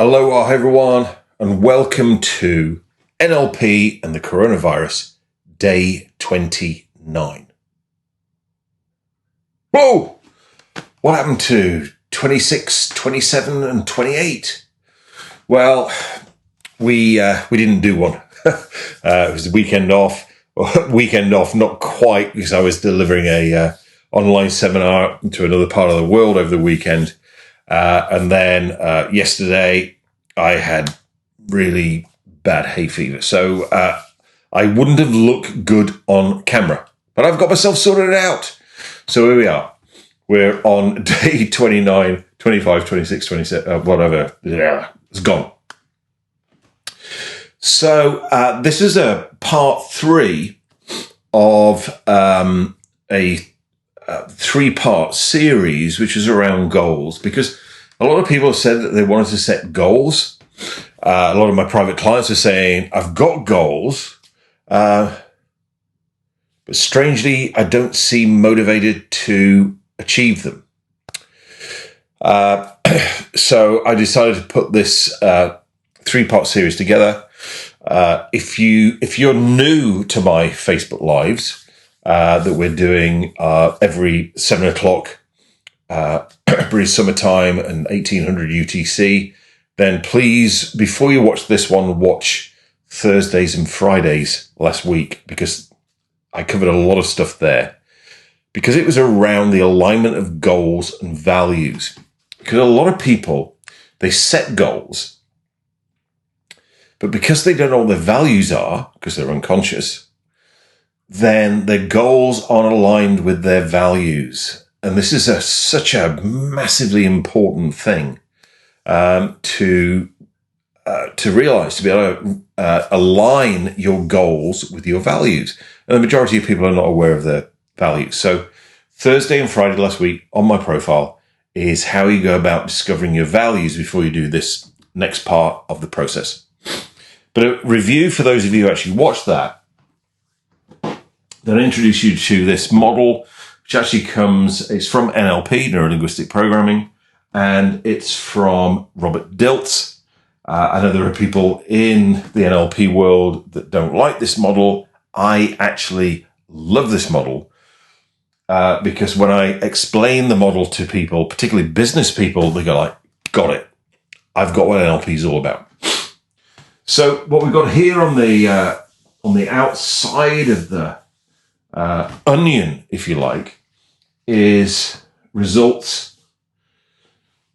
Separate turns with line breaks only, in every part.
Aloha everyone, and welcome to NLP and the Coronavirus, day 29. Whoa! What happened to 26, 27, and 28? Well, we didn't do one. It was the weekend off. Weekend off, not quite, because I was delivering a online seminar to another part of the world over the weekend. And then yesterday I had really bad hay fever. So I wouldn't have looked good on camera, but I've got myself sorted out. So here we are. We're on day 29, 25, 26, 27, whatever. Yeah, it's gone. So this is a part 3 of a 3-part series, which is around goals, because a lot of people have said that they wanted to set goals. A lot of my private clients are saying, I've got goals, but strangely, I don't seem motivated to achieve them. So I decided to put this 3-part series together. If you're new to my Facebook Lives, that we're doing every 7 o'clock British summertime and 1800 UTC, then please, before you watch this one, watch Thursdays and Fridays last week, because I covered a lot of stuff there, because it was around the alignment of goals and values. Because a lot of people, they set goals, but because they don't know what their values are, because they're unconscious, then their goals aren't aligned with their values. And this is such a massively important thing to realize, to be able to align your goals with your values. And the majority of people are not aware of their values. So Thursday and Friday last week on my profile is how you go about discovering your values before you do this next part of the process. But a review for those of you who actually watched that, then I introduce you to this model, which actually it's from NLP, Neuro-Linguistic Programming, and it's from Robert Dilts. I know there are people in the NLP world that don't like this model. I actually love this model because when I explain the model to people, particularly business people, they go like, got it. I've got what NLP is all about. So what we've got here on the outside of the onion, if you like, is results,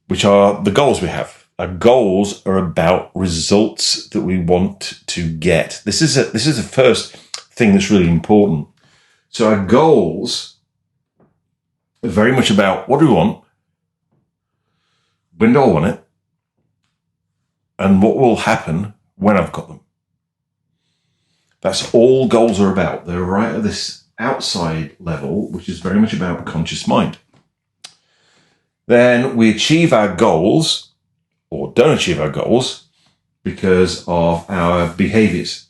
which are the goals we have. Our goals are about results that we want to get. This is the first thing that's really important. So our goals are very much about what do we want, when do I want it, and what will happen when I've got them. That's all goals are about. They're right at this outside level, which is very much about conscious mind. Then we achieve our goals, or don't achieve our goals, because of our behaviors.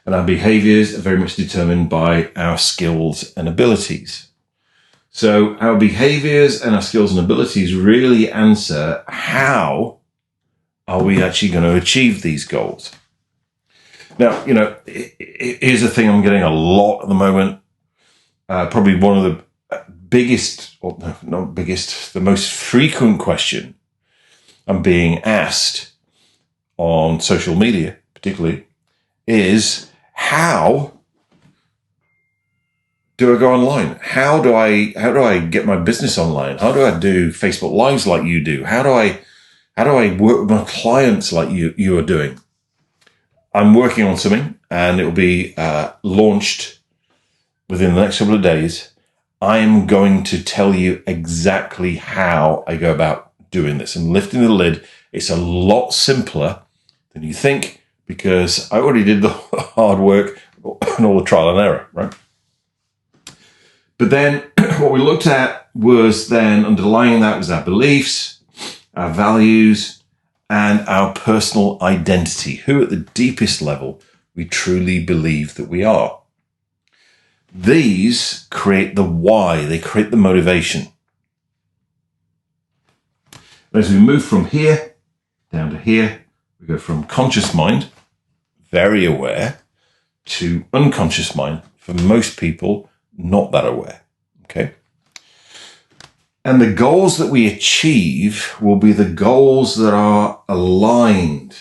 And our behaviors are very much determined by our skills and abilities. So our behaviors and our skills and abilities really answer how are we actually going to achieve these goals. Now, here's the thing I'm getting a lot at the moment. Probably one of the biggest, or not biggest, the most frequent question I'm being asked on social media, particularly, is how do I go online? How do I get my business online? How do I do Facebook Lives like you do? How do I work with my clients like you are doing? I'm working on something, and it will be launched within the next couple of days. I am going to tell you exactly how I go about doing this and lifting the lid. It's a lot simpler than you think, because I already did the hard work and all the trial and error, right? But then what we looked at was then underlying that was our beliefs, our values, and our personal identity, who at the deepest level we truly believe that we are. These create the why, they create the motivation. As we move from here down to here, we go from conscious mind, very aware, to unconscious mind, for most people, not that aware. Okay? And the goals that we achieve will be the goals that are aligned,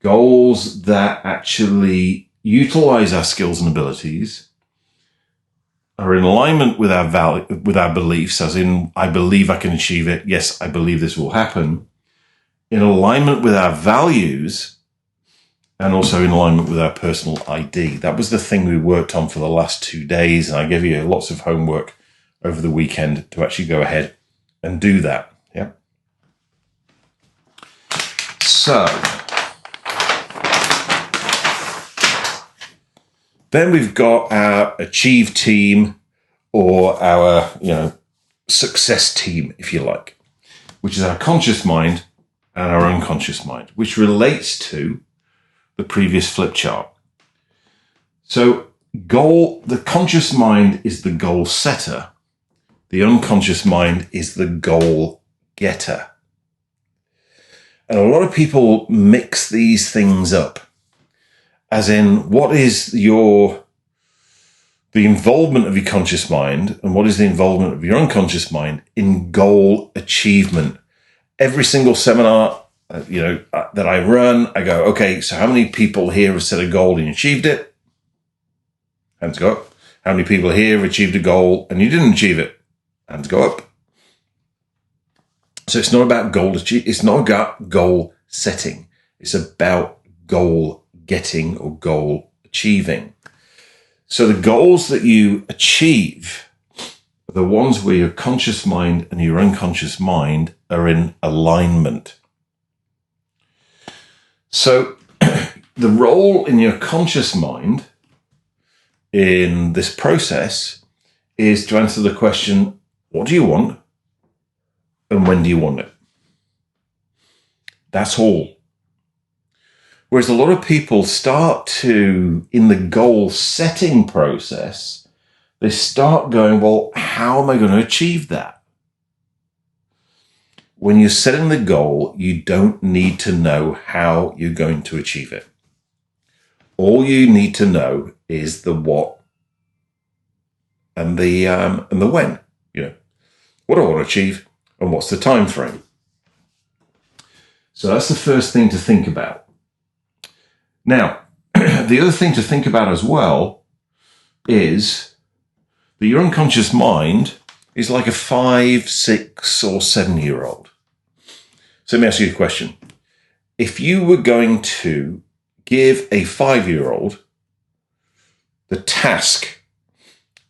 goals that actually utilize our skills and abilities, are in alignment with our with our beliefs, as in, I believe I can achieve it. Yes, I believe this will happen. In alignment with our values, and also in alignment with our personal ID. That was the thing we worked on for the last 2 days, and I gave you lots of homework over the weekend to actually go ahead and do that. Yeah. So then we've got our achieve team, or our, success team, if you like, which is our conscious mind and our unconscious mind, which relates to the previous flip chart. So the conscious mind is the goal setter. The unconscious mind is the goal getter. And a lot of people mix these things up. As in, what is the involvement of your conscious mind, and what is the involvement of your unconscious mind in goal achievement? Every single seminar, that I run, I go, okay, so how many people here have set a goal and achieved it? Hands go up. How many people here have achieved a goal and you didn't achieve it? Hands go up. So it's not about it's not about goal setting. It's about goal getting or goal achieving. So the goals that you achieve are the ones where your conscious mind and your unconscious mind are in alignment. So the role in your conscious mind in this process is to answer the question, what do you want and when do you want it? That's all. Whereas a lot of people start to, in the goal setting process, they start going, well, how am I going to achieve that? When you're setting the goal, you don't need to know how you're going to achieve it. All you need to know is the what and the when. What do I want to achieve and what's the time frame? So that's the first thing to think about. Now, the other thing to think about as well is that your unconscious mind is like a 5, 6, or 7-year-old. So let me ask you a question. If you were going to give a 5-year-old the task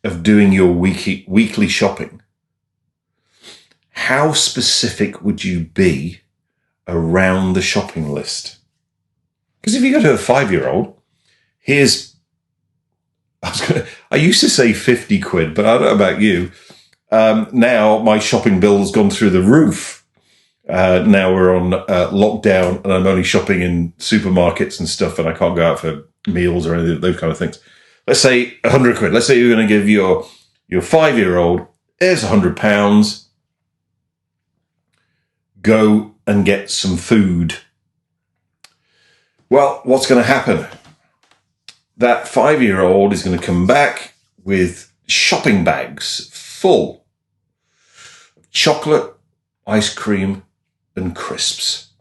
of doing your weekly shopping, how specific would you be around the shopping list? Because if you go to a 5-year-old, I used to say 50 quid, but I don't know about you. Now my shopping bill has gone through the roof. Now we're on lockdown and I'm only shopping in supermarkets and stuff, and I can't go out for meals or any of those kind of things. Let's say 100 quid. Let's say you're going to give your 5-year-old, here's £100. Go and get some food. Well, what's going to happen? That 5-year-old is going to come back with shopping bags full of chocolate, ice cream, and crisps.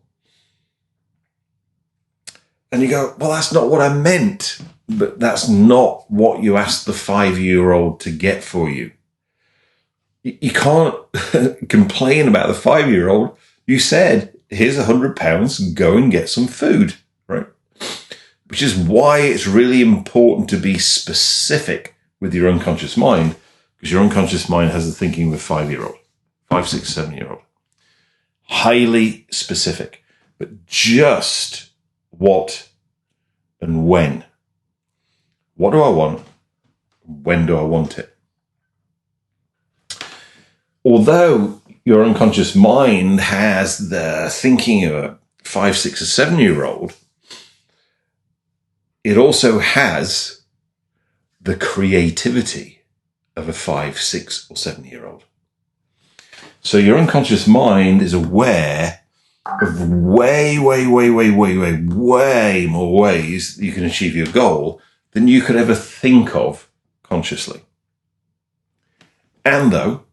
And you go, well, that's not what I meant. But that's not what you asked the 5-year-old to get for you. You can't complain about the 5-year-old. You said, here's £100, go and get some food, right? Which is why it's really important to be specific with your unconscious mind, because your unconscious mind has the thinking of a 5-year-old, 5, 6, 7-year-old. Highly specific, but just what and when. What do I want? When do I want it? Although your unconscious mind has the thinking of a 5, 6, or 7-year-old, it also has the creativity of a 5, 6, or 7-year-old. So your unconscious mind is aware of way more ways that you can achieve your goal than you could ever think of consciously. And though,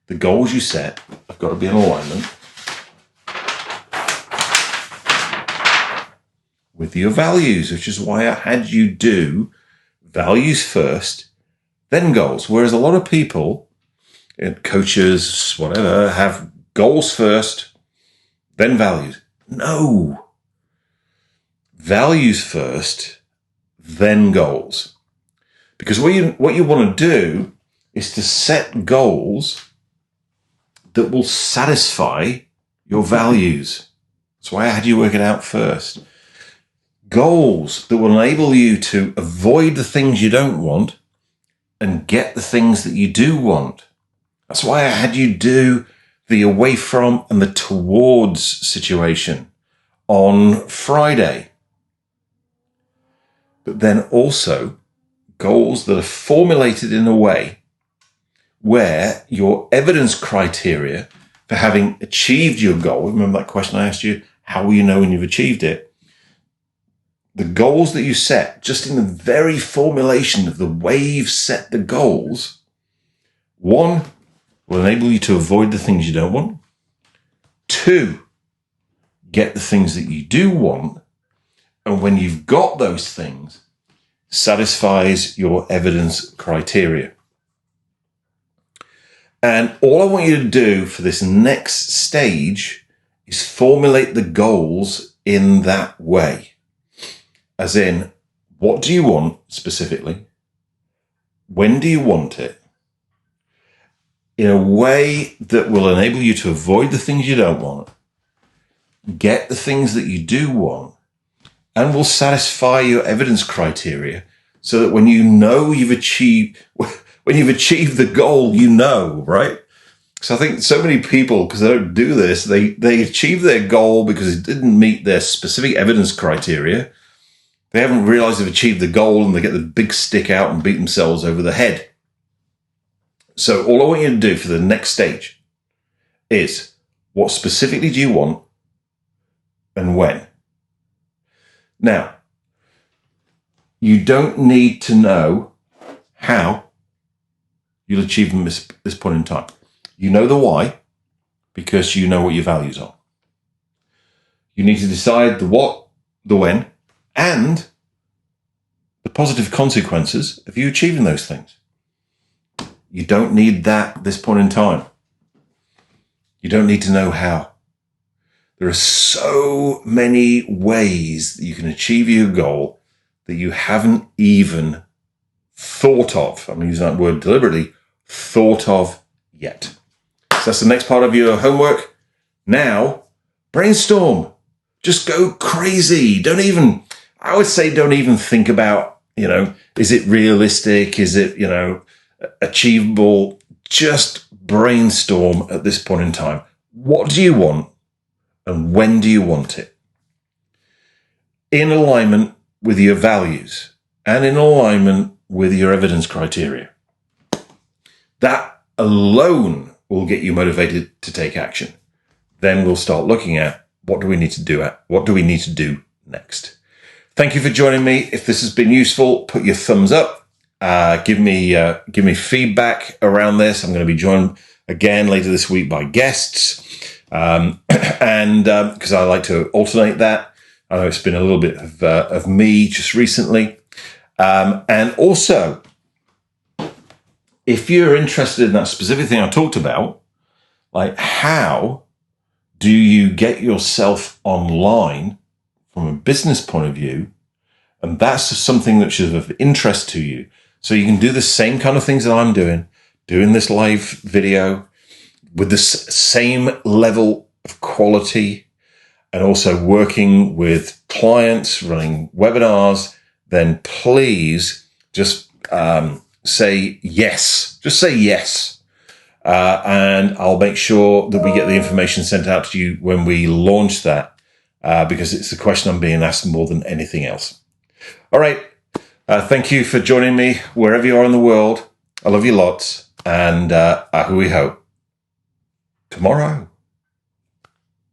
the goals you set have got to be in alignment with your values, which is why I had you do values first, then goals. Whereas a lot of people, coaches, whatever, have goals first, then values. No. Values first, then goals. Because what you want to do is to set goals that will satisfy your values. That's why I had you work it out first. Goals that will enable you to avoid the things you don't want and get the things that you do want. That's why I had you do the away from and the towards situation on Friday. But then also goals that are formulated in a way where your evidence criteria for having achieved your goal, remember that question I asked you, how will you know when you've achieved it? The goals that you set, just in the very formulation of the way you've set the goals, one, will enable you to avoid the things you don't want. Two, get the things that you do want. And when you've got those things, satisfies your evidence criteria. And all I want you to do for this next stage is formulate the goals in that way. As in, what do you want specifically? When do you want it? In a way that will enable you to avoid the things you don't want, get the things that you do want, and will satisfy your evidence criteria so that when you know you've achieved the goal, you know, right? So I think so many people, because they don't do this, they achieve their goal because it didn't meet their specific evidence criteria. They haven't realized they've achieved the goal and they get the big stick out and beat themselves over the head. So all I want you to do for the next stage is, what specifically do you want and when? Now, you don't need to know how you'll achieve them at this point in time. You know the why because you know what your values are. You need to decide the what, the when, and the positive consequences of you achieving those things. You don't need that at this point in time. You don't need to know how. There are so many ways that you can achieve your goal that you haven't even thought of. I'm using that word deliberately, thought of yet. So that's the next part of your homework. Now, brainstorm. Just go crazy. I would say don't even think about, is it realistic? Is it, achievable? Just brainstorm at this point in time. What do you want and when do you want it? In alignment with your values and in alignment with your evidence criteria. That alone will get you motivated to take action. Then we'll start looking at what do we need to do next. Thank you for joining me. If this has been useful, put your thumbs up. Give me feedback around this. I'm going to be joined again later this week by guests, and because I like to alternate that. I know it's been a little bit of me just recently, and also if you're interested in that specific thing I talked about, like how do you get yourself online from a business point of view, and that's something which is of interest to you. So you can do the same kind of things that I'm doing this live video with the same level of quality, and also working with clients, running webinars, then please just say yes. Just say yes. And I'll make sure that we get the information sent out to you when we launch that, because it's the question I'm being asked more than anything else. All right. Thank you for joining me wherever you are in the world. I love you lots, and ahui ho. tomorrow.